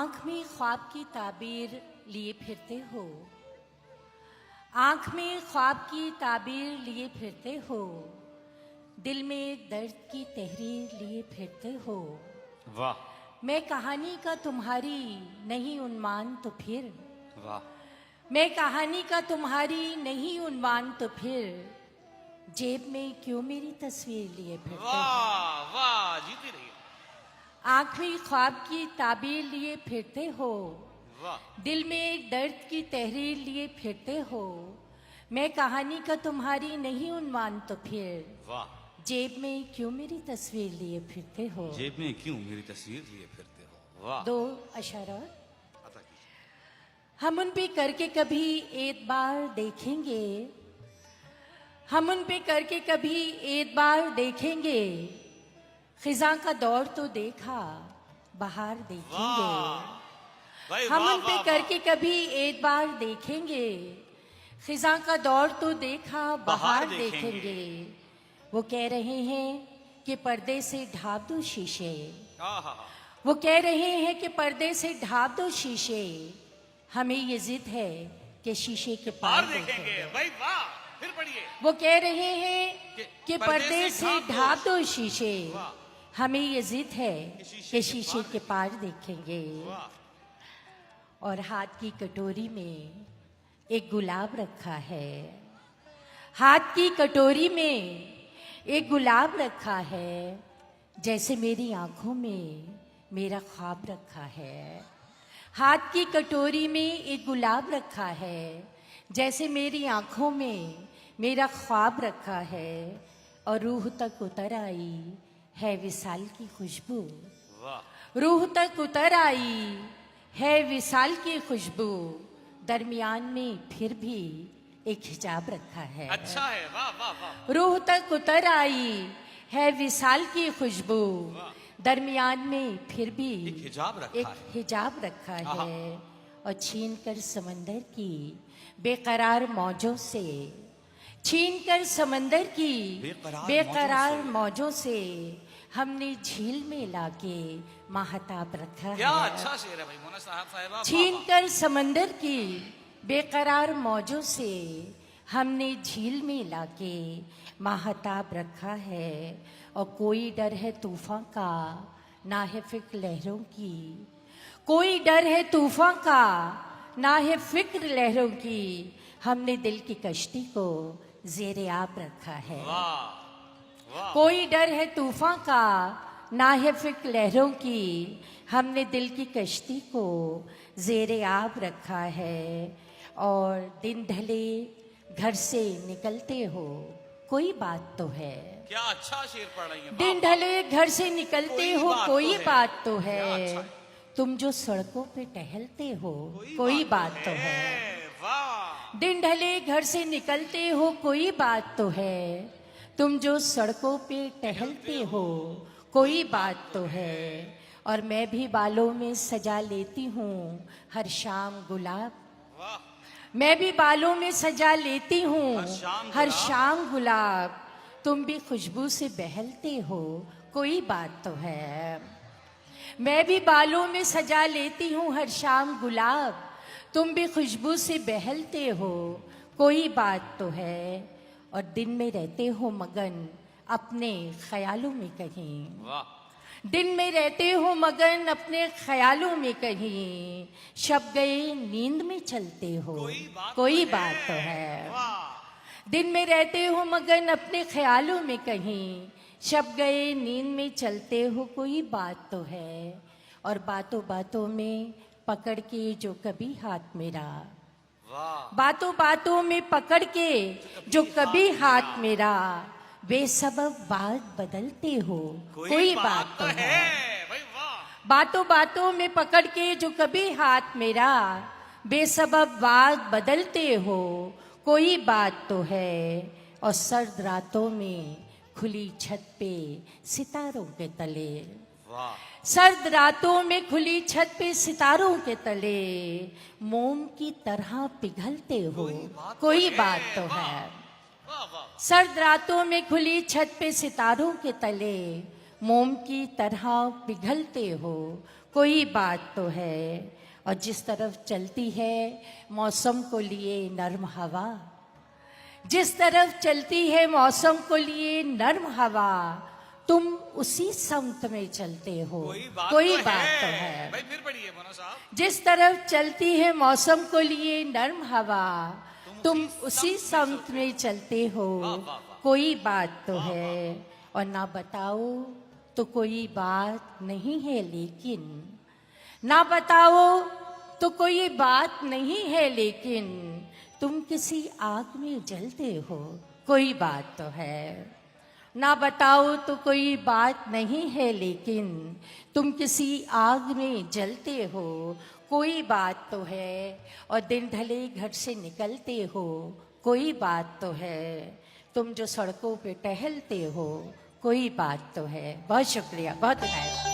आंख में ख्वाब की ताबीर लिए फिरते हो, आंख में ख्वाब की ताबीर लिए फिरते हो, दिल में दर्द की तहरीर लिए फिरते हो। वाह मैं कहानी का तुम्हारी नहीं उन्माद तो फिर, वाह मैं कहानी का तुम्हारी नहीं उन्माद तो फिर, जेब में क्यों मेरी तस्वीर लिए फिरते हो। वाह वाह जीती रही आंख में ख्वाब की ताबीर लिए फिरते हो, वाह दिल में दर्द की तहरीर लिए फिरते हो। मैं कहानी का तुम्हारी नहीं उन्माद तो फिर, वाह जेब में क्यों मेरी तस्वीर लिए फिरते हो। जेब में क्यों मेरी तस्वीर लिए फिरते हो। वाह दो अशरा अता कीजिए। हम उन पे करके कभी एक बार देखेंगे, हम उन पे करके कभी एक बार देखेंगे। खिजा का दौर तो देखा, बाहर देखेंगे। भाई हम वाह उन पे वाह करके कभी एक बार देखेंगे। खिजा का दौर तो देखा, बाहर देखेंगे। वो कह रहे हैं कि पर्दे से ढाप दो शीशे, वाह वो कह रहे हैं कि पर्दे से ढाप दो शीशे। हमें ये जिद है कि शीशे के पार पार देखेंगे। देखेंगे। भाई वाह फिर पढ़िए। वो कह रहे हैं कि पर्दे से ढाप ढाप दो शीशे। वाह। हमें ये जिद है शीशे कि के शीशे पार के पार देखेंगे। वाह और हाथ की कटोरी में एक गुलाब रखा है, हाथ की कटोरी में एक गुलाब रखा है। जैसे मेरी आंखों में मेरा ख्वाब रखा है। हाथ की कटोरी में एक गुलाब रखा है, जैसे मेरी आंखों में मेरा ख्वाब रखा है। और रूह तक उतर आई है विसाल की खुशबू, वाह रूह तक उतर आई है विसाल की खुशबू। दरमियान में फिर भी एक हिजाब रखा है। अच्छा है। वाह वाह वाह रूह तक उतर आई है विसाल की खुशबू। दरमियान में फिर भी एक हिजाब रखा एक है। हिजाब रखा आहा। है। और छीन कर समंदर की बेकरार मौजों से, छीन कर समंदर की बेकरार मौजों से, हमने झील में लाके महताब रखा क्या है। अच्छा शेर है भाई मोना साहब। छीन कर समंदर की बेकरार मौजों से, हमने झील में लाके महताब रखा है। और कोई डर है तूफान का, ना है फिक्र लहरों की। कोई डर है तूफान का, ना है फिक्र लहरों की। हमने दिल की कश्ती को जेरे आब रखा है। वाह वाह कोई डर है तूफान का, ना है फिक्र लहरों की। हमने दिल की कश्ती को जेरे आब रखा है। और दिन ढले घर से निकलते हो, कोई बात तो है। क्या अच्छा शेर पढ़ रही है। दिन ढले घर से निकलते कोई हो, बात कोई तो है। बात तो क्या है। अच्छा है। तुम जो सड़कों पे टहलते हो, कोई बात तो है। वाह दिन ढले घर से निकलते हो, कोई बात तो है। तुम जो सड़कों पे टहलते हो, कोई बात तो है। और मैं भी बालों में सजा लेती हूँ हर शाम गुलाब, वाह मैं भी बालों में सजा लेती हूँ शाम हर गुलाब। शाम गुलाब। तुम भी खुशबू से बहलते हो, कोई बात तो है। मैं भी बालों में सजा लेती हूँ हर शाम गुलाब। तुम भी खुशबू से बहलते हो, कोई बात तो है। और दिन में रहते हो मगन अपने ख्यालों में कहीं, वाह दिन में रहते हो मगन अपने ख्यालों में कहीं। शब गए नींद में चलते हो, कोई बात तो है। वाह दिन में रहते हो मगन अपने ख्यालों में कहीं। शब गए नींद में चलते हो, कोई बात तो है। और बातों बातों में पकड़ के जो कभी हाथ मेरा, वाह बातों बातों में पकड़ के जो कभी हाथ मेरा, बेसबब बात बदलते हो, कोई बात तो है। भाई वाह बातों बातों में पकड़ के जो कभी हाथ मेरा, बेसबब बात बदलते हो, कोई बात तो है। और सर्द रातों में खुली छत पे सितारों के तले, वाह सर्द रातों में खुली छत पे सितारों के तले, मोम की तरह पिघलते हो, कोई बात तो है। वाह वाह सर्द रातों में खुली छत पे सितारों के तले, मोम की तरह पिघलते हो, कोई बात तो है। और जिस तरफ चलती है मौसम को लिए नर्म हवा, जिस तरफ चलती है मौसम को लिए नर्म हवा, तुम उसी समत में चलते हो। कोई बात तो है। भाई फिर पढ़िए मोना साहब। जिस तरफ चलती है मौसम को लिए नर्म हवा, तुम उसी समत में चलते हो। वाह, वाह, वाह। कोई बात तो है। और ना बताओ तो कोई बात नहीं है लेकिन, ना बताओ तो कोई बात नहीं है लेकिन, तुम किसी आग में जलते हो। कोई बात तो है। ना बताओ तो कोई बात नहीं है लेकिन, तुम किसी आग में जलते हो। कोई बात तो है। और दिन ढले घर से निकलते हो। कोई बात तो है। तुम जो सड़कों पे टहलते हो, कोई बात तो है। बहुत शुक्रिया, बहुत धन्यवाद।